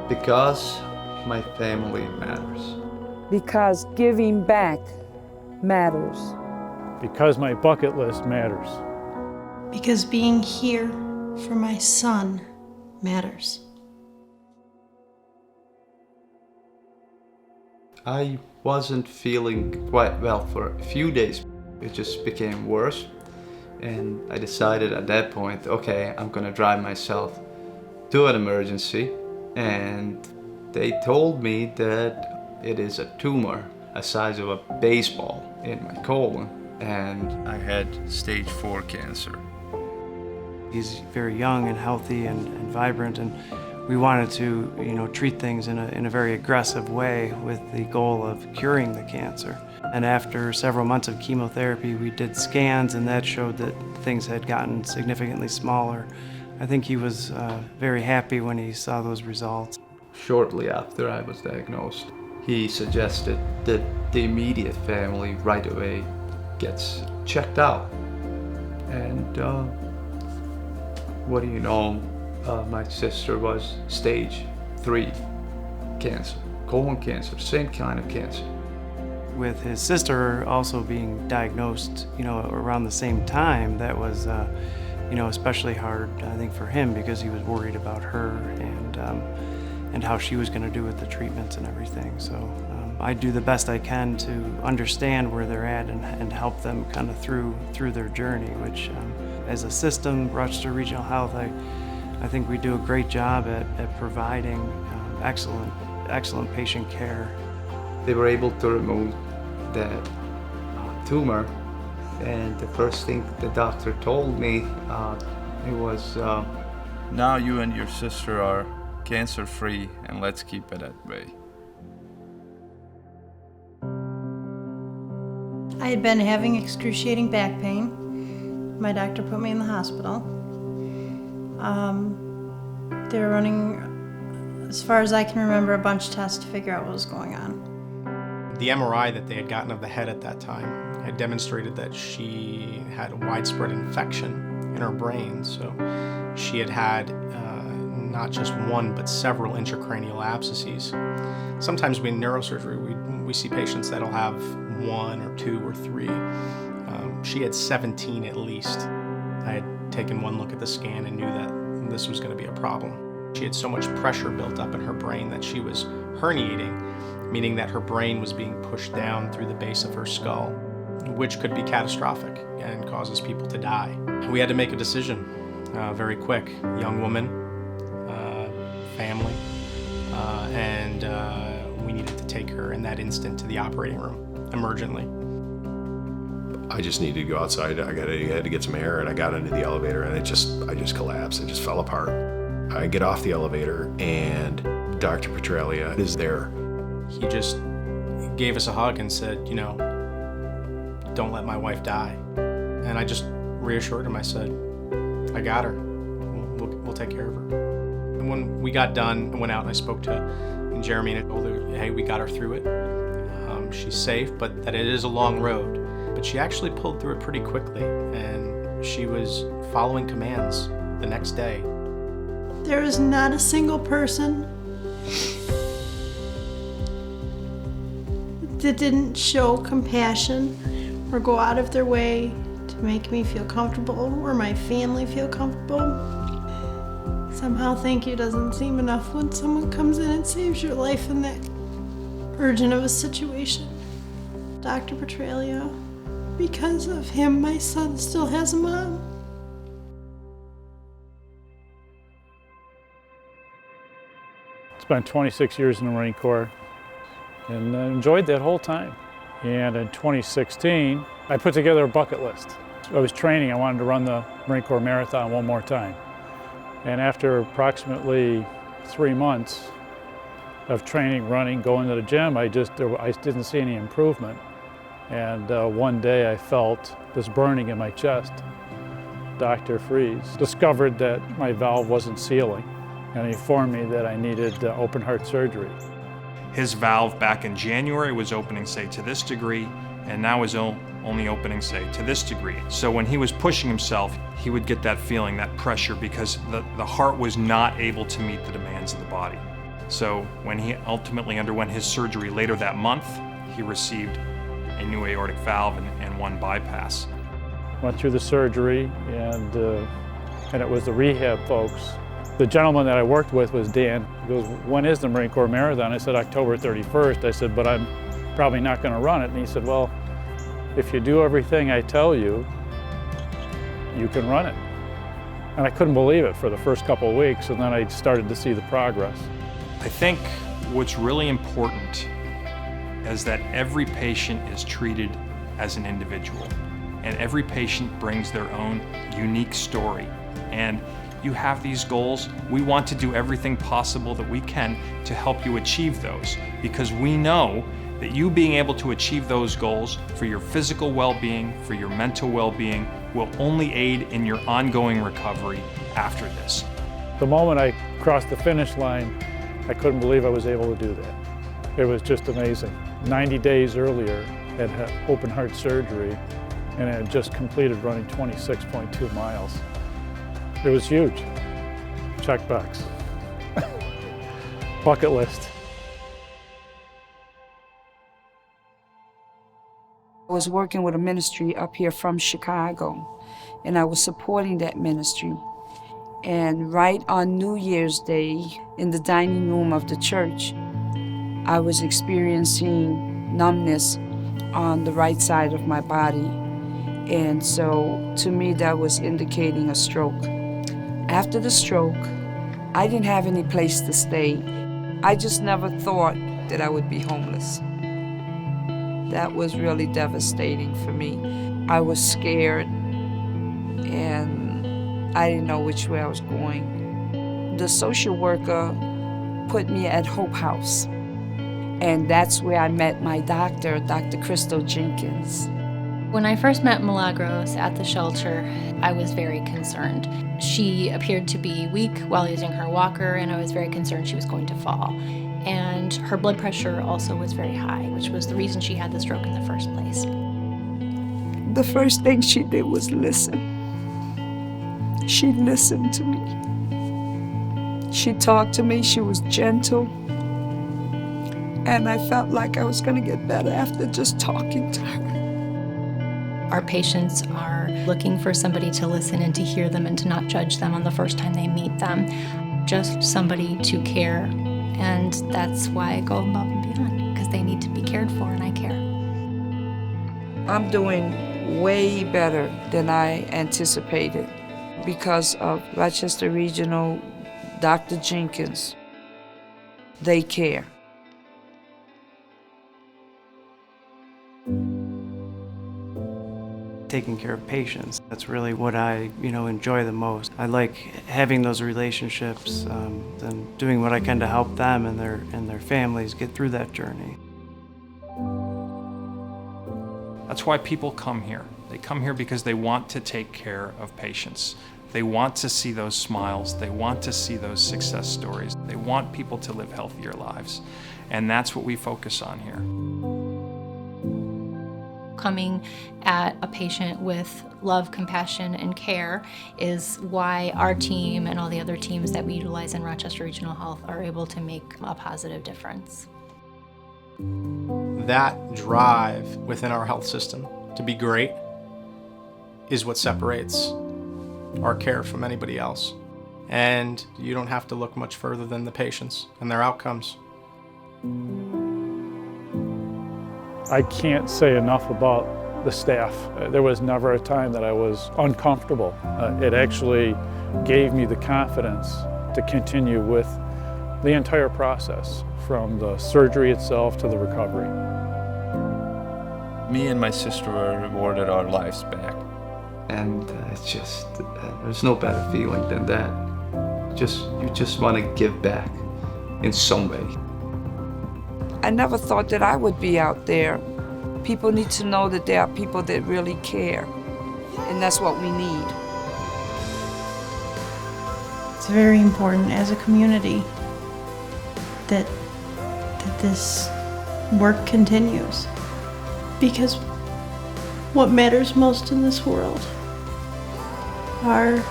Because my family matters. Because giving back matters. Because my bucket list matters. Because being here for my son matters. I wasn't feeling quite well for a few days. It just became worse. And I decided at that point, okay, I'm gonna drive myself to an emergency. And they told me that it is a tumor, the size of a baseball in my colon. And I had stage 4 cancer. He's very young and healthy and vibrant, and we wanted to, treat things in a very aggressive way with the goal of curing the cancer. And after several months of chemotherapy, we did scans, and that showed that things had gotten significantly smaller. I think he was very happy when he saw those results. Shortly after I was diagnosed, he suggested that the immediate family right away gets checked out. And what do you know, my sister was stage 3 cancer, colon cancer, same kind of cancer. With his sister also being diagnosed, around the same time, that was, especially hard, I think, for him because he was worried about her and how she was going to do with the treatments and everything. So I do the best I can to understand where they're at and help them kind of through their journey, which as a system, Rochester Regional Health, I think we do a great job at providing excellent patient care. They were able to remove that tumor, and the first thing the doctor told me, it was, now you and your sister are cancer-free, and let's keep it that way. I had been having excruciating back pain. My doctor put me in the hospital. They were running, as far as I can remember, a bunch of tests to figure out what was going on. The MRI that they had gotten of the head at that time had demonstrated that she had a widespread infection in her brain. So she had not just one, but several intracranial abscesses. Sometimes in neurosurgery, we see patients that'll have 1 or 2 or 3. She had 17 at least. I had taken one look at the scan and knew that this was going to be a problem. She had so much pressure built up in her brain that she was herniating, meaning that her brain was being pushed down through the base of her skull, which could be catastrophic and causes people to die. We had to make a decision very quick. Young woman, family, and we needed to take her in that instant to the operating room, emergently. I just needed to go outside. I had to get some air, and I got into the elevator, and I just collapsed. It just fell apart. I get off the elevator, and Dr. Petralia is there. He just gave us a hug and said, don't let my wife die. And I just reassured him. I said, I got her. We'll take care of her. And when we got done, I went out and I spoke to Jeremy and I told her, hey, we got her through it. She's safe, but that it is a long road. But she actually pulled through it pretty quickly, and she was following commands the next day. There is not a single person that didn't show compassion or go out of their way to make me feel comfortable or my family feel comfortable. Somehow thank you doesn't seem enough when someone comes in and saves your life in that urgent of a situation. Dr. Petralia, because of him, my son still has a mom. Spent 26 years in the Marine Corps and enjoyed that whole time. And in 2016, I put together a bucket list. I was training, I wanted to run the Marine Corps Marathon one more time. And after approximately 3 months of training, running, going to the gym, I didn't see any improvement. And one day I felt this burning in my chest. Dr. Freeze discovered that my valve wasn't sealing, and he informed me that I needed open heart surgery. His valve back in January was opening, say, to this degree, and now is only opening, say, to this degree. So when he was pushing himself, he would get that feeling, that pressure, because the heart was not able to meet the demands of the body. So when he ultimately underwent his surgery later that month, he received a new aortic valve and one bypass. Went through the surgery, and it was the rehab folks. The gentleman that I worked with was Dan. He goes, "When is the Marine Corps Marathon?" I said, "October 31st. I said, "But I'm probably not going to run it." And he said, "Well, if you do everything I tell you, you can run it." And I couldn't believe it for the first couple of weeks, and then I started to see the progress. I think what's really important is that every patient is treated as an individual, and every patient brings their own unique story. And you have these goals. We want to do everything possible that we can to help you achieve those, because we know that you being able to achieve those goals for your physical well-being, for your mental well-being, will only aid in your ongoing recovery after this. The moment I crossed the finish line, I couldn't believe I was able to do that. It was just amazing. 90 days earlier, I had open heart surgery, and I had just completed running 26.2 miles. It was huge. Checkbox. Bucket list. I was working with a ministry up here from Chicago, and I was supporting that ministry. And right on New Year's Day, in the dining room of the church, I was experiencing numbness on the right side of my body. And so, to me, that was indicating a stroke. After the stroke, I didn't have any place to stay. I just never thought that I would be homeless. That was really devastating for me. I was scared, and I didn't know which way I was going. The social worker put me at Hope House, and that's where I met my doctor, Dr. Crystal Jenkins. When I first met Milagros at the shelter, I was very concerned. She appeared to be weak while using her walker, and I was very concerned she was going to fall. And her blood pressure also was very high, which was the reason she had the stroke in the first place. The first thing she did was listen. She listened to me. She talked to me, she was gentle. And I felt like I was gonna get better after just talking to her. Our patients are looking for somebody to listen and to hear them and to not judge them on the first time they meet them. Just somebody to care. And that's why I go above and beyond, because they need to be cared for, and I care. I'm doing way better than I anticipated because of Rochester Regional, Dr. Jenkins. They care. Taking care of patients, that's really what I enjoy the most. I like having those relationships and doing what I can to help them and their families get through that journey. That's why people come here. They come here because they want to take care of patients. They want to see those smiles. They want to see those success stories. They want people to live healthier lives. And that's what we focus on here. Coming at a patient with love, compassion, and care is why our team and all the other teams that we utilize in Rochester Regional Health are able to make a positive difference. That drive within our health system to be great is what separates our care from anybody else. And you don't have to look much further than the patients and their outcomes. I can't say enough about the staff. There was never a time that I was uncomfortable. It actually gave me the confidence to continue with the entire process, from the surgery itself to the recovery. Me and my sister were rewarded our lives back. And it's just, there's no better feeling than that. You just want to give back in some way. I never thought that I would be out there. People need to know that there are people that really care, and that's what we need. It's very important as a community that this work continues, because what matters most in this world are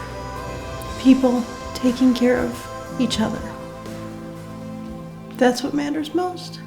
people taking care of each other. That's what matters most.